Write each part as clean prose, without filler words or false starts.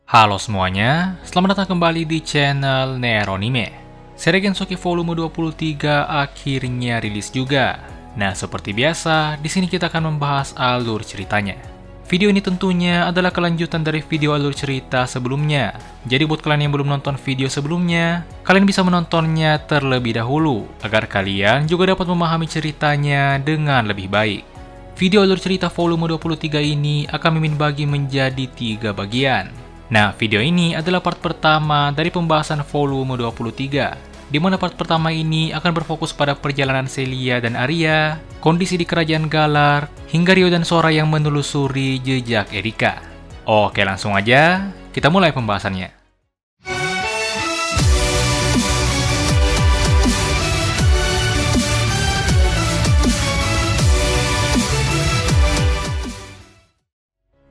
Halo semuanya, selamat datang kembali di channel Neronime. Seri Gensokyo volume 23 akhirnya rilis juga. Nah, seperti biasa, di sini kita akan membahas alur ceritanya. Video ini tentunya adalah kelanjutan dari video alur cerita sebelumnya. Jadi buat kalian yang belum nonton video sebelumnya, kalian bisa menontonnya terlebih dahulu, agar kalian juga dapat memahami ceritanya dengan lebih baik. Video alur cerita volume 23 ini akan Mimin bagi menjadi 3 bagian. Nah, video ini adalah part pertama dari pembahasan volume 23, di mana part pertama ini akan berfokus pada perjalanan Celia dan Arya, kondisi di kerajaan Galar, hingga Ryo dan Sora yang menelusuri jejak Erika. Oke, langsung aja, kita mulai pembahasannya.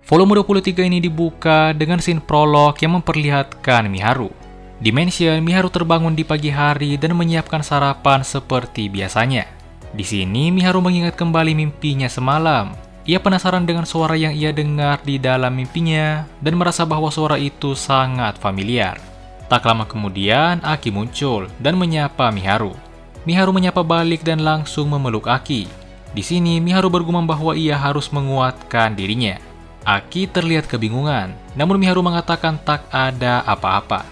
Volume 23 ini dibuka dengan scene prolog yang memperlihatkan Miharu. Di mansion, Miharu terbangun di pagi hari dan menyiapkan sarapan seperti biasanya. Di sini, Miharu mengingat kembali mimpinya semalam. Ia penasaran dengan suara yang ia dengar di dalam mimpinya dan merasa bahwa suara itu sangat familiar. Tak lama kemudian, Aki muncul dan menyapa Miharu. Miharu menyapa balik dan langsung memeluk Aki. Di sini, Miharu bergumam bahwa ia harus menguatkan dirinya. Aki terlihat kebingungan, namun Miharu mengatakan tak ada apa-apa.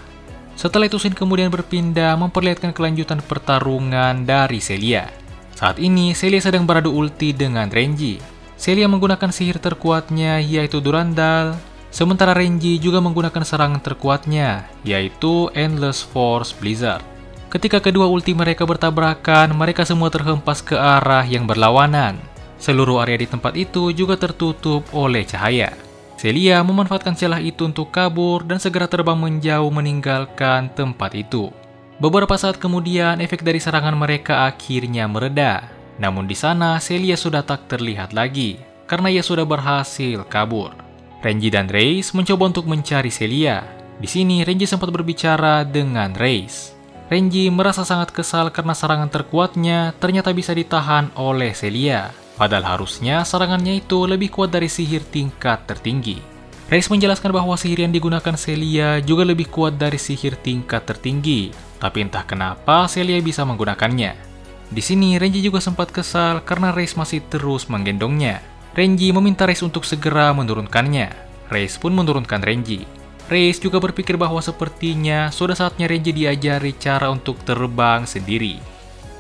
Setelah itu scene kemudian berpindah memperlihatkan kelanjutan pertarungan dari Celia. Saat ini, Celia sedang beradu ulti dengan Renji. Celia menggunakan sihir terkuatnya, yaitu Durandal, sementara Renji juga menggunakan serangan terkuatnya, yaitu Endless Force Blizzard. Ketika kedua ulti mereka bertabrakan, mereka semua terhempas ke arah yang berlawanan. Seluruh area di tempat itu juga tertutup oleh cahaya. Celia memanfaatkan celah itu untuk kabur dan segera terbang menjauh meninggalkan tempat itu. Beberapa saat kemudian, efek dari serangan mereka akhirnya mereda. Namun di sana, Celia sudah tak terlihat lagi, karena ia sudah berhasil kabur. Renji dan Reis mencoba untuk mencari Celia. Di sini, Renji sempat berbicara dengan Reis. Renji merasa sangat kesal karena serangan terkuatnya ternyata bisa ditahan oleh Celia. Padahal harusnya serangannya itu lebih kuat dari sihir tingkat tertinggi. Reis menjelaskan bahwa sihir yang digunakan Celia juga lebih kuat dari sihir tingkat tertinggi, tapi entah kenapa Celia bisa menggunakannya. Di sini Renji juga sempat kesal karena Reis masih terus menggendongnya. Renji meminta Reis untuk segera menurunkannya. Reis pun menurunkan Renji. Reis juga berpikir bahwa sepertinya sudah saatnya Renji diajari cara untuk terbang sendiri.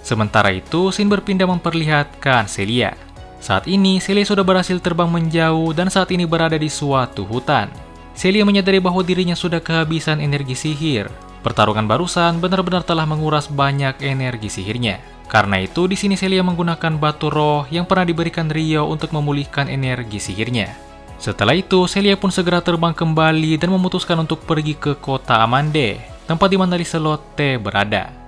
Sementara itu, scene berpindah memperlihatkan Celia. Saat ini, Celia sudah berhasil terbang menjauh dan saat ini berada di suatu hutan. Celia menyadari bahwa dirinya sudah kehabisan energi sihir. Pertarungan barusan benar-benar telah menguras banyak energi sihirnya. Karena itu, di sini Celia menggunakan batu roh yang pernah diberikan Ryo untuk memulihkan energi sihirnya. Setelah itu, Celia pun segera terbang kembali dan memutuskan untuk pergi ke kota Amande, tempat di mana Liselotte berada.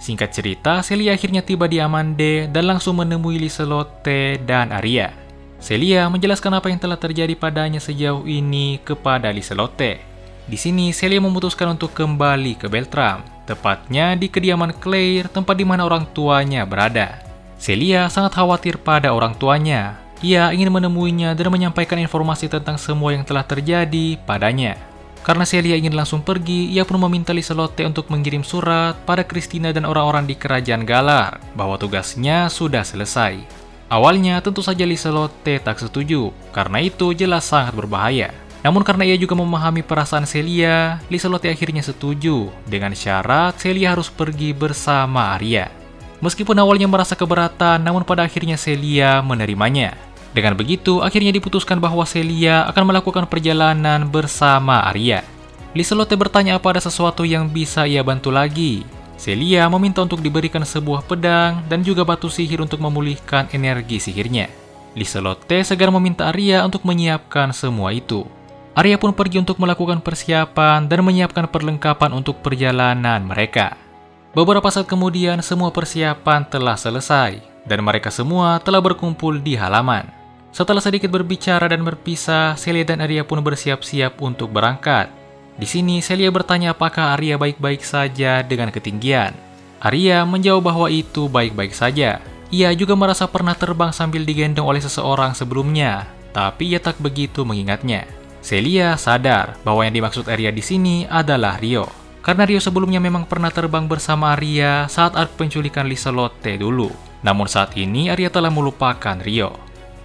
Singkat cerita, Celia akhirnya tiba di Amande dan langsung menemui Liselotte dan Arya. Celia menjelaskan apa yang telah terjadi padanya sejauh ini kepada Liselotte. Di sini, Celia memutuskan untuk kembali ke Beltram, tepatnya di kediaman Claire, tempat di mana orang tuanya berada. Celia sangat khawatir pada orang tuanya. Ia ingin menemuinya dan menyampaikan informasi tentang semua yang telah terjadi padanya. Karena Celia ingin langsung pergi, ia pun meminta Liselotte untuk mengirim surat pada Christina dan orang-orang di kerajaan Galar bahwa tugasnya sudah selesai. Awalnya tentu saja Liselotte tak setuju, karena itu jelas sangat berbahaya. Namun karena ia juga memahami perasaan Celia, Liselotte akhirnya setuju dengan syarat Celia harus pergi bersama Arya. Meskipun awalnya merasa keberatan, namun pada akhirnya Celia menerimanya. Dengan begitu, akhirnya diputuskan bahwa Celia akan melakukan perjalanan bersama Arya. Liselotte bertanya apa ada sesuatu yang bisa ia bantu lagi. Celia meminta untuk diberikan sebuah pedang dan juga batu sihir untuk memulihkan energi sihirnya. Liselotte segera meminta Arya untuk menyiapkan semua itu. Arya pun pergi untuk melakukan persiapan dan menyiapkan perlengkapan untuk perjalanan mereka. Beberapa saat kemudian, semua persiapan telah selesai dan mereka semua telah berkumpul di halaman. Setelah sedikit berbicara dan berpisah, Celia dan Arya pun bersiap-siap untuk berangkat. Di sini, Celia bertanya apakah Arya baik-baik saja dengan ketinggian. Arya menjawab bahwa itu baik-baik saja. Ia juga merasa pernah terbang sambil digendong oleh seseorang sebelumnya, tapi ia tak begitu mengingatnya. Celia sadar bahwa yang dimaksud Arya di sini adalah Rio. Karena Rio sebelumnya memang pernah terbang bersama Arya saat arc penculikan Liselotte dulu. Namun saat ini Arya telah melupakan Rio.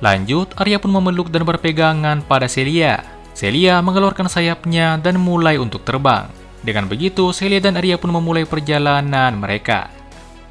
Lanjut, Arya pun memeluk dan berpegangan pada Celia. Celia mengeluarkan sayapnya dan mulai untuk terbang. Dengan begitu, Celia dan Arya pun memulai perjalanan mereka.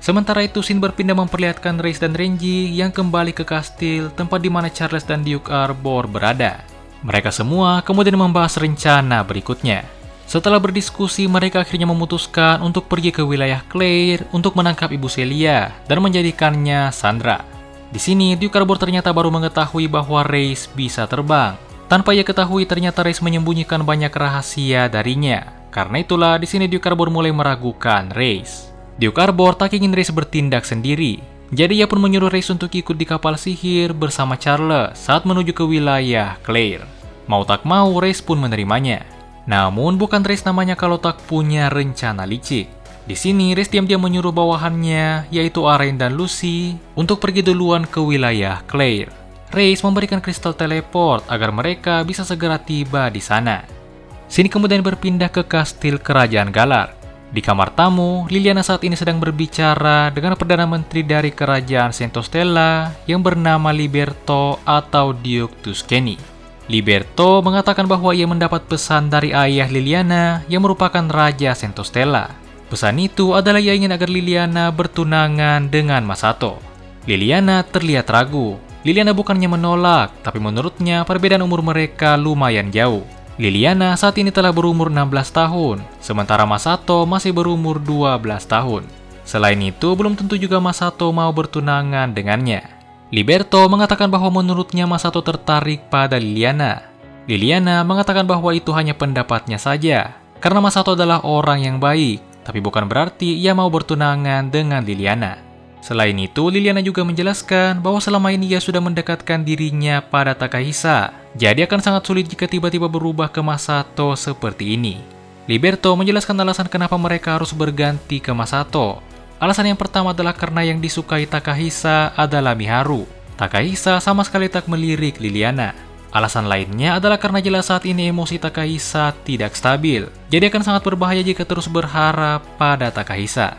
Sementara itu, scene berpindah memperlihatkan Rhys dan Renji yang kembali ke kastil tempat di mana Charles dan Duke Arbor berada. Mereka semua kemudian membahas rencana berikutnya. Setelah berdiskusi, mereka akhirnya memutuskan untuk pergi ke wilayah Claire untuk menangkap Ibu Celia dan menjadikannya sandera. Di sini, Duke Arbor ternyata baru mengetahui bahwa Rhys bisa terbang. Tanpa ia ketahui, ternyata Rhys menyembunyikan banyak rahasia darinya. Karena itulah, di sini Duke Arbor mulai meragukan Rhys. Duke Arbor tak ingin Rhys bertindak sendiri. Jadi ia pun menyuruh Rhys untuk ikut di kapal sihir bersama Charles saat menuju ke wilayah Claire. Mau tak mau, Rhys pun menerimanya. Namun bukan Rhys namanya kalau tak punya rencana licik. Di sini Rhys diam-diam menyuruh bawahannya, yaitu Arain dan Lucy, untuk pergi duluan ke wilayah Claire. Rhys memberikan kristal teleport agar mereka bisa segera tiba di sana. Sini kemudian berpindah ke kastil kerajaan Galar. Di kamar tamu, Liliana saat ini sedang berbicara dengan Perdana Menteri dari kerajaan Centostella yang bernama Liberto atau Duke Tuscany. Liberto mengatakan bahwa ia mendapat pesan dari ayah Liliana yang merupakan Raja Centostella. Pesan itu adalah ia ingin agar Liliana bertunangan dengan Masato. Liliana terlihat ragu. Liliana bukannya menolak, tapi menurutnya perbedaan umur mereka lumayan jauh. Liliana saat ini telah berumur 16 tahun, sementara Masato masih berumur 12 tahun. Selain itu, belum tentu juga Masato mau bertunangan dengannya. Liberto mengatakan bahwa menurutnya Masato tertarik pada Liliana. Liliana mengatakan bahwa itu hanya pendapatnya saja, karena Masato adalah orang yang baik, tapi bukan berarti ia mau bertunangan dengan Liliana. Selain itu, Liliana juga menjelaskan bahwa selama ini ia sudah mendekatkan dirinya pada Takahisa, jadi akan sangat sulit jika tiba-tiba berubah ke Masato seperti ini. Liberto menjelaskan alasan kenapa mereka harus berganti ke Masato. Alasan yang pertama adalah karena yang disukai Takahisa adalah Miharu. Takahisa sama sekali tak melirik Liliana. Alasan lainnya adalah karena jelas saat ini emosi Takahisa tidak stabil, jadi akan sangat berbahaya jika terus berharap pada Takahisa.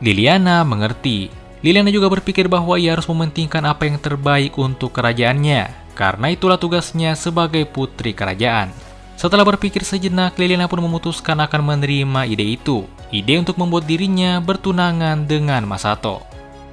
Liliana mengerti. Liliana juga berpikir bahwa ia harus mementingkan apa yang terbaik untuk kerajaannya, karena itulah tugasnya sebagai putri kerajaan. Setelah berpikir sejenak, Liliana pun memutuskan akan menerima ide itu. Ide untuk membuat dirinya bertunangan dengan Masato.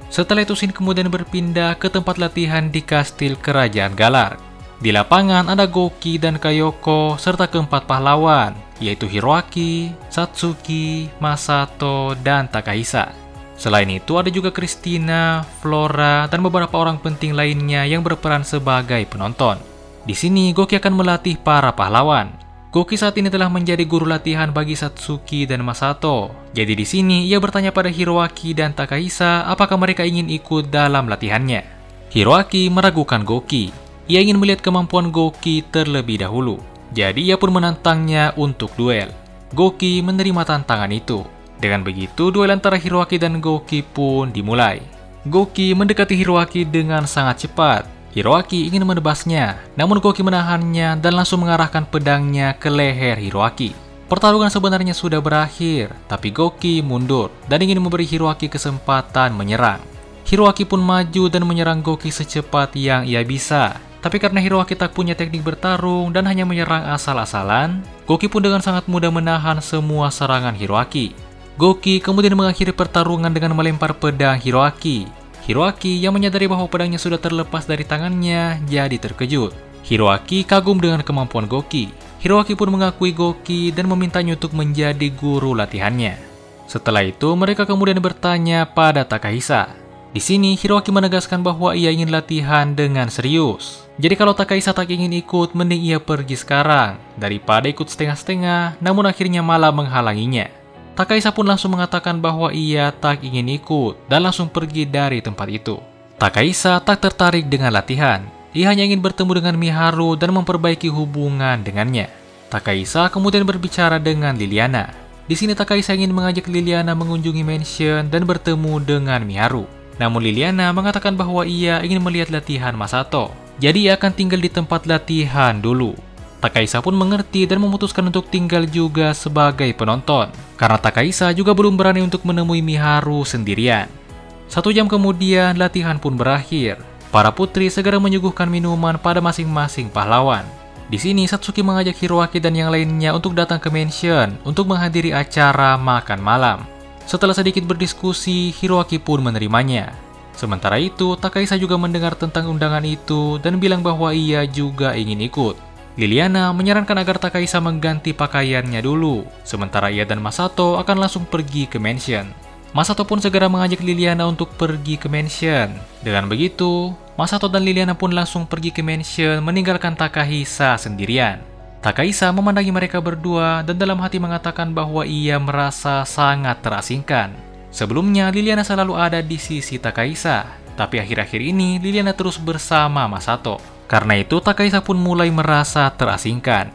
Setelah itu, scene kemudian berpindah ke tempat latihan di kastil kerajaan Galar. Di lapangan ada Goki dan Kayoko serta keempat pahlawan, yaitu Hiroaki, Satsuki, Masato, dan Takahisa. Selain itu, ada juga Christina, Flora, dan beberapa orang penting lainnya yang berperan sebagai penonton. Di sini, Goki akan melatih para pahlawan. Goki saat ini telah menjadi guru latihan bagi Satsuki dan Masato. Jadi di sini ia bertanya pada Hiroaki dan Takahisa apakah mereka ingin ikut dalam latihannya. Hiroaki meragukan Goki. Ia ingin melihat kemampuan Goki terlebih dahulu. Jadi ia pun menantangnya untuk duel. Goki menerima tantangan itu. Dengan begitu, duel antara Hiroaki dan Goki pun dimulai. Goki mendekati Hiroaki dengan sangat cepat. Hiroaki ingin menebasnya, namun Goki menahannya dan langsung mengarahkan pedangnya ke leher Hiroaki. Pertarungan sebenarnya sudah berakhir, tapi Goki mundur dan ingin memberi Hiroaki kesempatan menyerang. Hiroaki pun maju dan menyerang Goki secepat yang ia bisa. Tapi karena Hiroaki tak punya teknik bertarung dan hanya menyerang asal-asalan, Goki pun dengan sangat mudah menahan semua serangan Hiroaki. Goki kemudian mengakhiri pertarungan dengan melempar pedang Hiroaki. Hiroaki yang menyadari bahwa pedangnya sudah terlepas dari tangannya jadi terkejut. Hiroaki kagum dengan kemampuan Goki. Hiroaki pun mengakui Goki dan memintanya untuk menjadi guru latihannya. Setelah itu, mereka kemudian bertanya pada Takahisa. Di sini, Hiroaki menegaskan bahwa ia ingin latihan dengan serius. Jadi kalau Takahisa tak ingin ikut, mending ia pergi sekarang, daripada ikut setengah-setengah, namun akhirnya malah menghalanginya. Takahisa pun langsung mengatakan bahwa ia tak ingin ikut dan langsung pergi dari tempat itu. Takahisa tak tertarik dengan latihan. Ia hanya ingin bertemu dengan Miharu dan memperbaiki hubungan dengannya. Takahisa kemudian berbicara dengan Liliana. Di sini Takahisa ingin mengajak Liliana mengunjungi mansion dan bertemu dengan Miharu. Namun Liliana mengatakan bahwa ia ingin melihat latihan Masato. Jadi ia akan tinggal di tempat latihan dulu. Takahisa pun mengerti dan memutuskan untuk tinggal juga sebagai penonton, karena Takahisa juga belum berani untuk menemui Miharu sendirian. 1 jam kemudian, latihan pun berakhir. Para putri segera menyuguhkan minuman pada masing-masing pahlawan. Di sini, Satsuki mengajak Hiroaki dan yang lainnya untuk datang ke mansion untuk menghadiri acara makan malam. Setelah sedikit berdiskusi, Hiroaki pun menerimanya. Sementara itu, Takahisa juga mendengar tentang undangan itu dan bilang bahwa ia juga ingin ikut. Liliana menyarankan agar Takahisa mengganti pakaiannya dulu, sementara ia dan Masato akan langsung pergi ke mansion. Masato pun segera mengajak Liliana untuk pergi ke mansion. Dengan begitu, Masato dan Liliana pun langsung pergi ke mansion meninggalkan Takahisa sendirian. Takahisa memandangi mereka berdua dan dalam hati mengatakan bahwa ia merasa sangat terasingkan. Sebelumnya, Liliana selalu ada di sisi Takahisa, tapi akhir-akhir ini Liliana terus bersama Masato. Karena itu, Takahisa pun mulai merasa terasingkan.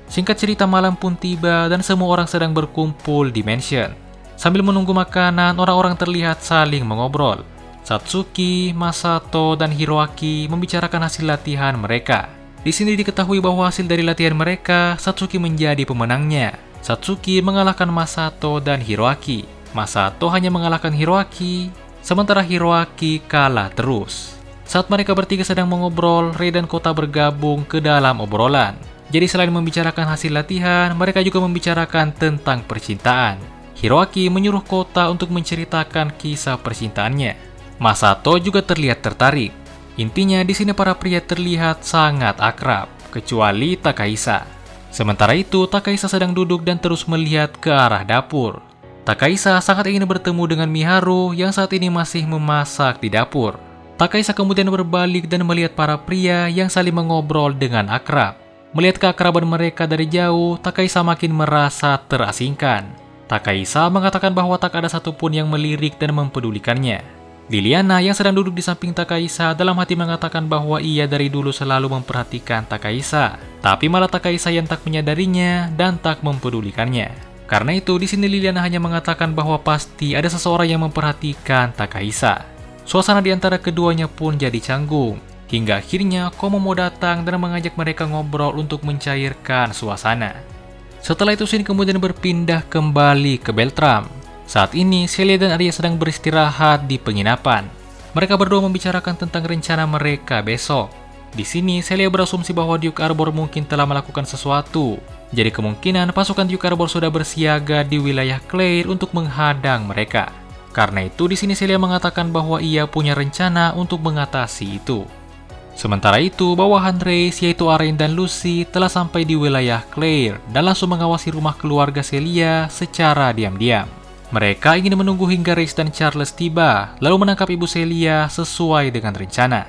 Singkat cerita, malam pun tiba dan semua orang sedang berkumpul di mansion. Sambil menunggu makanan, orang-orang terlihat saling mengobrol. Satsuki, Masato, dan Hiroaki membicarakan hasil latihan mereka. Di sini diketahui bahwa hasil dari latihan mereka, Satsuki menjadi pemenangnya. Satsuki mengalahkan Masato dan Hiroaki. Masato hanya mengalahkan Hiroaki, sementara Hiroaki kalah terus. Saat mereka bertiga sedang mengobrol, Rei dan Kota bergabung ke dalam obrolan. Jadi selain membicarakan hasil latihan, mereka juga membicarakan tentang percintaan. Hiroaki menyuruh Kota untuk menceritakan kisah percintaannya. Masato juga terlihat tertarik. Intinya di sini para pria terlihat sangat akrab, kecuali Takahisa. Sementara itu, Takahisa sedang duduk dan terus melihat ke arah dapur. Takahisa sangat ingin bertemu dengan Miharu yang saat ini masih memasak di dapur. Takahisa kemudian berbalik dan melihat para pria yang saling mengobrol dengan akrab. Melihat keakraban mereka dari jauh, Takahisa makin merasa terasingkan. Takahisa mengatakan bahwa tak ada satupun yang melirik dan mempedulikannya. Liliana yang sedang duduk di samping Takahisa dalam hati mengatakan bahwa ia dari dulu selalu memperhatikan Takahisa, tapi malah Takahisa yang tak menyadarinya dan tak mempedulikannya. Karena itu, di sini Liliana hanya mengatakan bahwa pasti ada seseorang yang memperhatikan Takahisa. Suasana di antara keduanya pun jadi canggung, hingga akhirnya Komomo datang dan mengajak mereka ngobrol untuk mencairkan suasana. Setelah itu, scene kemudian berpindah kembali ke Beltram. Saat ini, Celia dan Arya sedang beristirahat di penginapan. Mereka berdua membicarakan tentang rencana mereka besok. Di sini, Celia berasumsi bahwa Duke Arbor mungkin telah melakukan sesuatu. Jadi kemungkinan pasukan Duke Arbor sudah bersiaga di wilayah Claire untuk menghadang mereka. Karena itu, di sini Celia mengatakan bahwa ia punya rencana untuk mengatasi itu. Sementara itu, bawahan Reis yaitu Arain dan Lucy telah sampai di wilayah Claire dan langsung mengawasi rumah keluarga Celia secara diam-diam. Mereka ingin menunggu hingga Reis dan Charles tiba, lalu menangkap ibu Celia sesuai dengan rencana.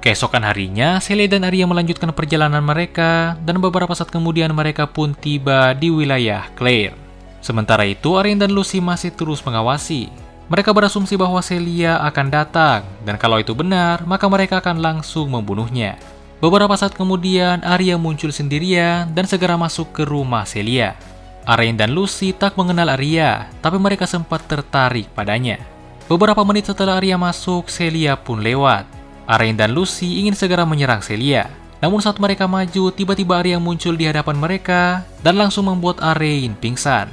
Keesokan harinya, Celia dan Arya melanjutkan perjalanan mereka dan beberapa saat kemudian mereka pun tiba di wilayah Claire. Sementara itu, Arain dan Lucy masih terus mengawasi. Mereka berasumsi bahwa Celia akan datang, dan kalau itu benar, maka mereka akan langsung membunuhnya. Beberapa saat kemudian, Arya muncul sendirian dan segera masuk ke rumah Celia. Arain dan Lucy tak mengenal Arya, tapi mereka sempat tertarik padanya. Beberapa menit setelah Arya masuk, Celia pun lewat. Arain dan Lucy ingin segera menyerang Celia. Namun saat mereka maju, tiba-tiba Arya muncul di hadapan mereka dan langsung membuat Arain pingsan.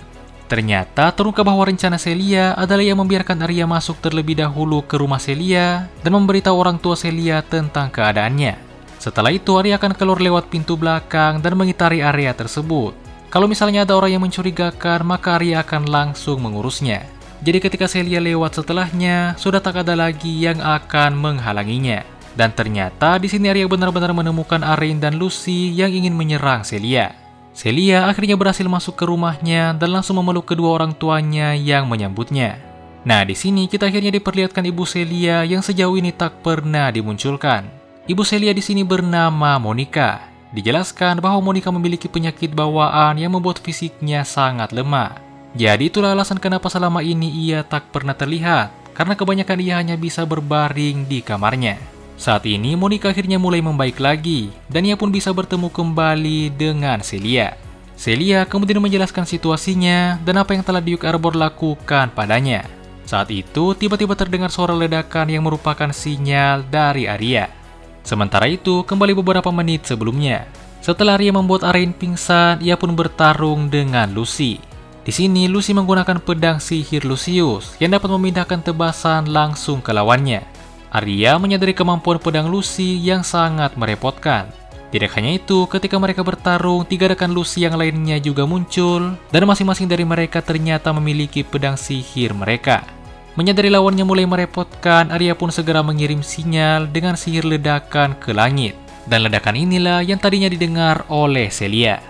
Ternyata terungkap bahwa rencana Celia adalah yang membiarkan Arya masuk terlebih dahulu ke rumah Celia dan memberitahu orang tua Celia tentang keadaannya. Setelah itu, Arya akan keluar lewat pintu belakang dan mengitari area tersebut. Kalau misalnya ada orang yang mencurigakan, maka Arya akan langsung mengurusnya. Jadi ketika Celia lewat setelahnya, sudah tak ada lagi yang akan menghalanginya. Dan ternyata di sini Arya benar-benar menemukan Arain dan Lucy yang ingin menyerang Celia. Celia akhirnya berhasil masuk ke rumahnya dan langsung memeluk kedua orang tuanya yang menyambutnya. Nah, di sini kita akhirnya diperlihatkan ibu Celia yang sejauh ini tak pernah dimunculkan. Ibu Celia di sini bernama Monica. Dijelaskan bahwa Monica memiliki penyakit bawaan yang membuat fisiknya sangat lemah. Jadi itulah alasan kenapa selama ini ia tak pernah terlihat, karena kebanyakan ia hanya bisa berbaring di kamarnya. Saat ini, Monica akhirnya mulai membaik lagi, dan ia pun bisa bertemu kembali dengan Celia. Celia kemudian menjelaskan situasinya dan apa yang telah Duke Arbor lakukan padanya. Saat itu, tiba-tiba terdengar suara ledakan yang merupakan sinyal dari Arya. Sementara itu, kembali beberapa menit sebelumnya, Setelah Arya membuat Arain pingsan, ia pun bertarung dengan Lucy. Di sini Lucy menggunakan pedang sihir Lucius yang dapat memindahkan tebasan langsung ke lawannya. Arya menyadari kemampuan pedang Lucy yang sangat merepotkan. Tidak hanya itu, ketika mereka bertarung, 3 rekan Lucy yang lainnya juga muncul, dan masing-masing dari mereka ternyata memiliki pedang sihir mereka. Menyadari lawannya mulai merepotkan, Arya pun segera mengirim sinyal dengan sihir ledakan ke langit. Dan ledakan inilah yang tadinya didengar oleh Celia.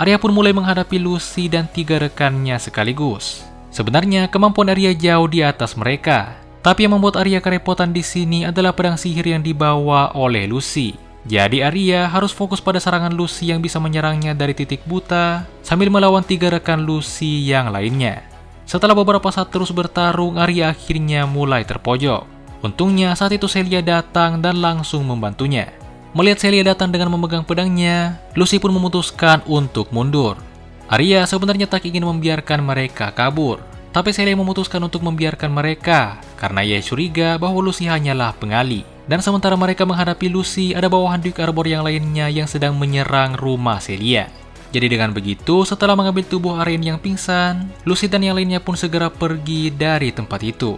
Arya pun mulai menghadapi Lucy dan 3 rekannya sekaligus. Sebenarnya kemampuan Arya jauh di atas mereka, tapi yang membuat Arya kerepotan di sini adalah pedang sihir yang dibawa oleh Lucy. Jadi Arya harus fokus pada serangan Lucy yang bisa menyerangnya dari titik buta sambil melawan 3 rekan Lucy yang lainnya. Setelah beberapa saat terus bertarung, Arya akhirnya mulai terpojok. Untungnya saat itu Celia datang dan langsung membantunya. Melihat Celia datang dengan memegang pedangnya, Lucy pun memutuskan untuk mundur. Arya sebenarnya tak ingin membiarkan mereka kabur, tapi Celia memutuskan untuk membiarkan mereka karena ia curiga bahwa Lucy hanyalah pengali. Dan sementara mereka menghadapi Lucy, ada bawahan Duke Arbor yang lainnya yang sedang menyerang rumah Celia. Jadi dengan begitu, setelah mengambil tubuh Arain yang pingsan, Lucy dan yang lainnya pun segera pergi dari tempat itu.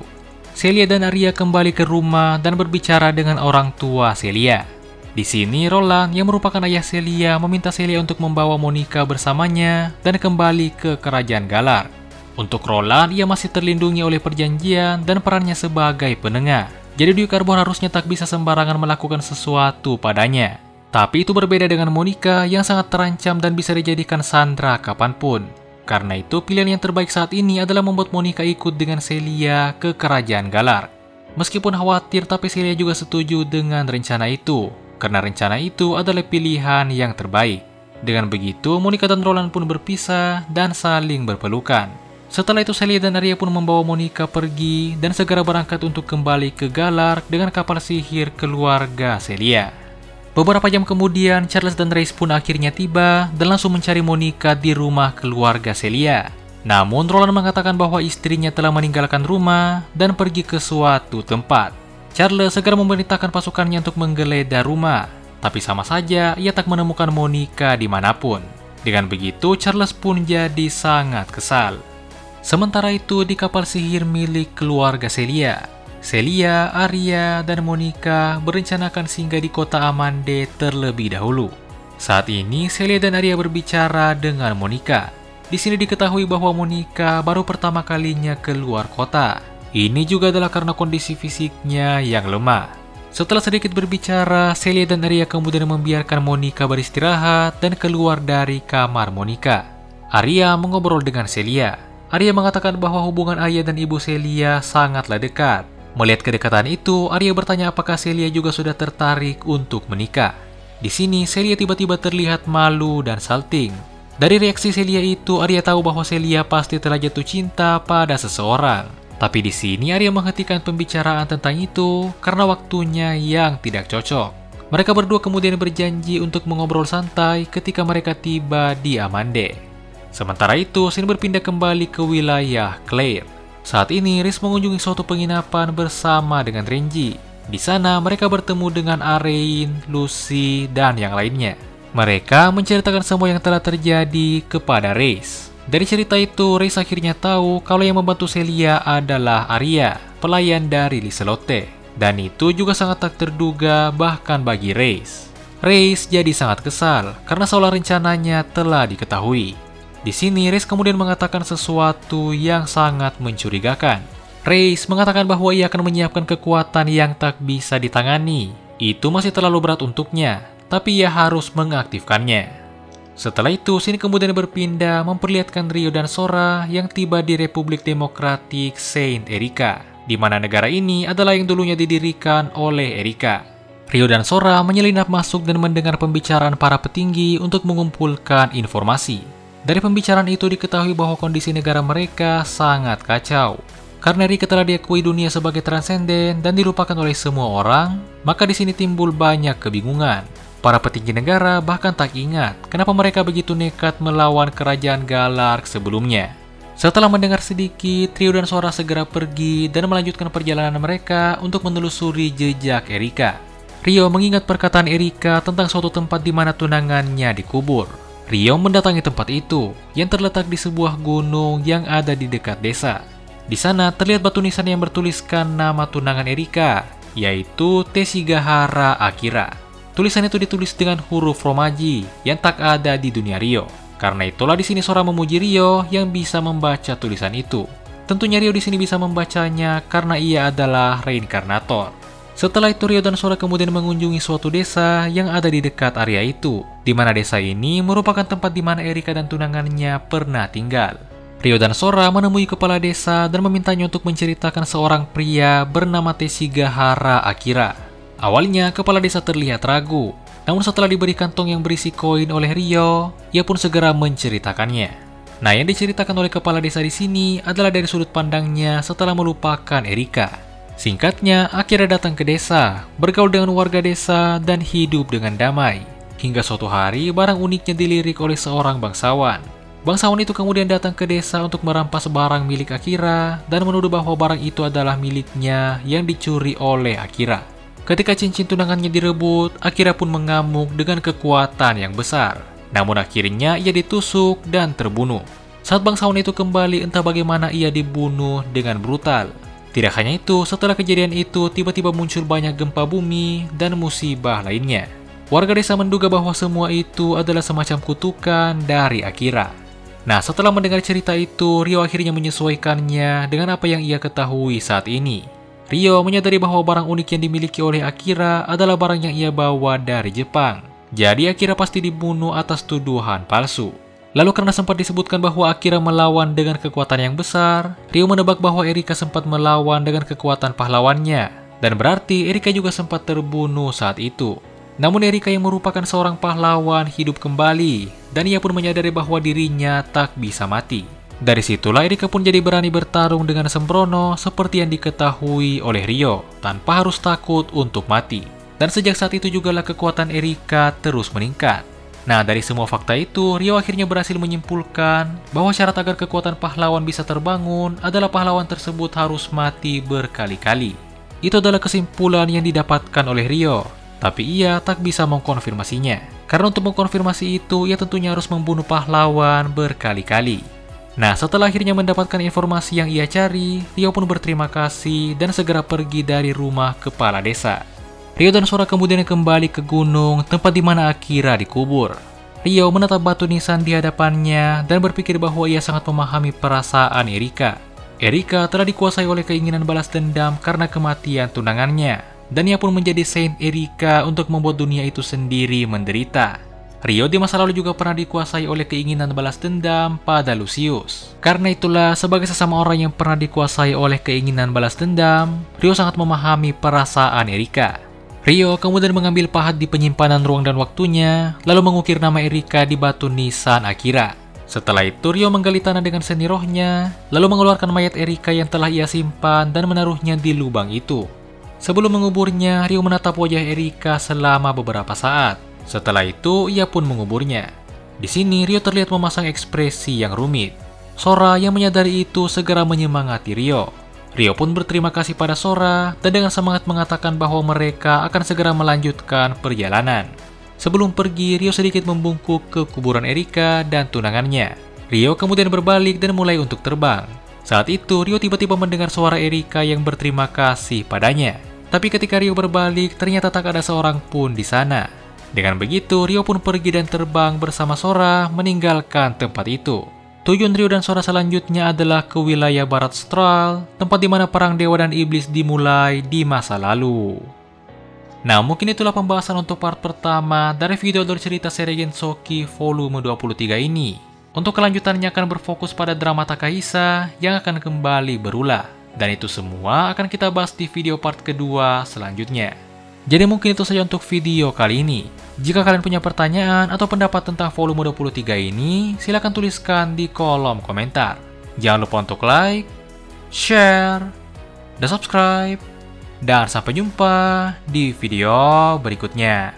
Celia dan Arya kembali ke rumah dan berbicara dengan orang tua Celia. Di sini Roland yang merupakan ayah Celia meminta Celia untuk membawa Monica bersamanya dan kembali ke kerajaan Galar. Untuk Roland, ia masih terlindungi oleh perjanjian dan perannya sebagai penengah. Jadi Duke Arbor harusnya tak bisa sembarangan melakukan sesuatu padanya. Tapi itu berbeda dengan Monica yang sangat terancam dan bisa dijadikan sandera kapanpun. Karena itu pilihan yang terbaik saat ini adalah membuat Monica ikut dengan Celia ke kerajaan Galar. Meskipun khawatir, tapi Celia juga setuju dengan rencana itu. Karena rencana itu adalah pilihan yang terbaik. Dengan begitu, Monica dan Roland pun berpisah dan saling berpelukan. Setelah itu Celia dan Arya pun membawa Monica pergi dan segera berangkat untuk kembali ke Galar dengan kapal sihir keluarga Celia. Beberapa jam kemudian, Charles dan Rhys pun akhirnya tiba dan langsung mencari Monica di rumah keluarga Celia. Namun Roland mengatakan bahwa istrinya telah meninggalkan rumah dan pergi ke suatu tempat. Charles segera memerintahkan pasukannya untuk menggeledah rumah, tapi sama saja ia tak menemukan Monica dimanapun. Dengan begitu, Charles pun jadi sangat kesal. Sementara itu, di kapal sihir milik keluarga Celia, Arya, dan Monica berencanakan singgah di kota Amande terlebih dahulu. Saat ini, Celia dan Arya berbicara dengan Monica. Di sini diketahui bahwa Monica baru pertama kalinya keluar kota. Ini juga adalah karena kondisi fisiknya yang lemah. Setelah sedikit berbicara, Celia dan Arya kemudian membiarkan Monica beristirahat dan keluar dari kamar Monica. Arya mengobrol dengan Celia. Arya mengatakan bahwa hubungan Arya dan ibu Celia sangatlah dekat. Melihat kedekatan itu, Arya bertanya apakah Celia juga sudah tertarik untuk menikah. Di sini, Celia tiba-tiba terlihat malu dan salting. Dari reaksi Celia itu, Arya tahu bahwa Celia pasti telah jatuh cinta pada seseorang. Tapi di sini Arya menghentikan pembicaraan tentang itu karena waktunya yang tidak cocok. Mereka berdua kemudian berjanji untuk mengobrol santai ketika mereka tiba di Amande. Sementara itu, scene berpindah kembali ke wilayah Claire. Saat ini, Rhys mengunjungi suatu penginapan bersama dengan Renji. Di sana, mereka bertemu dengan Arain, Lucy, dan yang lainnya. Mereka menceritakan semua yang telah terjadi kepada Rhys. Dari cerita itu, Rhys akhirnya tahu kalau yang membantu Celia adalah Arya, pelayan dari Liselotte. Dan itu juga sangat tak terduga bahkan bagi Rhys. Rhys jadi sangat kesal karena seolah rencananya telah diketahui. Di sini, Rhys kemudian mengatakan sesuatu yang sangat mencurigakan. Rhys mengatakan bahwa ia akan menyiapkan kekuatan yang tak bisa ditangani. Itu masih terlalu berat untuknya, tapi ia harus mengaktifkannya. Setelah itu, scene kemudian berpindah memperlihatkan Rio dan Sora yang tiba di Republik Demokratik Saint Erika, di mana negara ini adalah yang dulunya didirikan oleh Erika. Rio dan Sora menyelinap masuk dan mendengar pembicaraan para petinggi untuk mengumpulkan informasi. Dari pembicaraan itu diketahui bahwa kondisi negara mereka sangat kacau. Karena Erika telah diakui dunia sebagai transenden dan dilupakan oleh semua orang, maka di sini timbul banyak kebingungan. Para petinggi negara bahkan tak ingat kenapa mereka begitu nekat melawan kerajaan Galar sebelumnya. Setelah mendengar sedikit, Rio dan Sora segera pergi dan melanjutkan perjalanan mereka untuk menelusuri jejak Erika. Ryo mengingat perkataan Erika tentang suatu tempat di mana tunangannya dikubur. Ryo mendatangi tempat itu yang terletak di sebuah gunung yang ada di dekat desa. Di sana terlihat batu nisan yang bertuliskan nama tunangan Erika, yaitu Teshigahara Akira. Tulisan itu ditulis dengan huruf Romaji yang tak ada di dunia Ryo. Karena itulah di sini Sora memuji Ryo yang bisa membaca tulisan itu. Tentunya Ryo di sini bisa membacanya karena ia adalah reinkarnator. Setelah itu Ryo dan Sora kemudian mengunjungi suatu desa yang ada di dekat area itu, di mana desa ini merupakan tempat di mana Erika dan tunangannya pernah tinggal. Ryo dan Sora menemui kepala desa dan memintanya untuk menceritakan seorang pria bernama Teshigahara Akira. Awalnya kepala desa terlihat ragu, namun setelah diberi kantong yang berisi koin oleh Ryo, ia pun segera menceritakannya. Nah, yang diceritakan oleh kepala desa di sini adalah dari sudut pandangnya setelah melupakan Erika. Singkatnya, Akira datang ke desa, bergaul dengan warga desa, dan hidup dengan damai. Hingga suatu hari, barang uniknya dilirik oleh seorang bangsawan. Bangsawan itu kemudian datang ke desa untuk merampas barang milik Akira, dan menuduh bahwa barang itu adalah miliknya yang dicuri oleh Akira. Ketika cincin tunangannya direbut, Akira pun mengamuk dengan kekuatan yang besar. Namun akhirnya ia ditusuk dan terbunuh. Saat bangsawan itu kembali, entah bagaimana ia dibunuh dengan brutal. Tidak hanya itu, setelah kejadian itu, tiba-tiba muncul banyak gempa bumi dan musibah lainnya. Warga desa menduga bahwa semua itu adalah semacam kutukan dari Akira. Nah, setelah mendengar cerita itu, Ryo akhirnya menyesuaikannya dengan apa yang ia ketahui saat ini. Ryo menyadari bahwa barang unik yang dimiliki oleh Akira adalah barang yang ia bawa dari Jepang. Jadi Akira pasti dibunuh atas tuduhan palsu. Lalu karena sempat disebutkan bahwa Akira melawan dengan kekuatan yang besar, Ryo menebak bahwa Erika sempat melawan dengan kekuatan pahlawannya. Dan berarti Erika juga sempat terbunuh saat itu. Namun Erika yang merupakan seorang pahlawan hidup kembali, dan ia pun menyadari bahwa dirinya tak bisa mati. Dari situlah Erika pun jadi berani bertarung dengan sembrono seperti yang diketahui oleh Ryo, tanpa harus takut untuk mati. Dan sejak saat itu jugalah kekuatan Erika terus meningkat. Nah, dari semua fakta itu, Ryo akhirnya berhasil menyimpulkan bahwa syarat agar kekuatan pahlawan bisa terbangun adalah pahlawan tersebut harus mati berkali-kali. Itu adalah kesimpulan yang didapatkan oleh Ryo, tapi ia tak bisa mengkonfirmasinya. Karena untuk mengkonfirmasi itu, ia tentunya harus membunuh pahlawan berkali-kali. Nah, setelah akhirnya mendapatkan informasi yang ia cari, Ryo pun berterima kasih dan segera pergi dari rumah kepala desa. Ryo dan Sora kemudian kembali ke gunung, tempat di mana Akira dikubur. Ryo menatap batu nisan di hadapannya dan berpikir bahwa ia sangat memahami perasaan Erika. Erika telah dikuasai oleh keinginan balas dendam karena kematian tunangannya, dan ia pun menjadi Saint Erika untuk membuat dunia itu sendiri menderita. Ryo di masa lalu juga pernah dikuasai oleh keinginan balas dendam pada Lucius. Karena itulah, sebagai sesama orang yang pernah dikuasai oleh keinginan balas dendam, Ryo sangat memahami perasaan Erika. Ryo kemudian mengambil pahat di penyimpanan ruang dan waktunya, lalu mengukir nama Erika di batu nisan Akira. Setelah itu, Ryo menggali tanah dengan seni rohnya, lalu mengeluarkan mayat Erika yang telah ia simpan dan menaruhnya di lubang itu. Sebelum menguburnya, Ryo menatap wajah Erika selama beberapa saat. Setelah itu, ia pun menguburnya. Di sini, Ryo terlihat memasang ekspresi yang rumit. Sora yang menyadari itu segera menyemangati Ryo. Ryo pun berterima kasih pada Sora dan dengan semangat mengatakan bahwa mereka akan segera melanjutkan perjalanan. Sebelum pergi, Ryo sedikit membungkuk ke kuburan Erika dan tunangannya. Ryo kemudian berbalik dan mulai untuk terbang. Saat itu, Ryo tiba-tiba mendengar suara Erika yang berterima kasih padanya. Tapi ketika Ryo berbalik, ternyata tak ada seorang pun di sana. Dengan begitu, Ryo pun pergi dan terbang bersama Sora meninggalkan tempat itu. Tujuan Ryo dan Sora selanjutnya adalah ke wilayah Barat Stral, tempat di mana perang dewa dan iblis dimulai di masa lalu. Nah, mungkin itulah pembahasan untuk part pertama dari video alur cerita seri Gensoki volume 23 ini. Untuk kelanjutannya akan berfokus pada drama Takahisa yang akan kembali berulah. Dan itu semua akan kita bahas di video part kedua selanjutnya. Jadi mungkin itu saja untuk video kali ini. Jika kalian punya pertanyaan atau pendapat tentang volume 23 ini, silahkan tuliskan di kolom komentar. Jangan lupa untuk like, share, dan subscribe. Dan sampai jumpa di video berikutnya.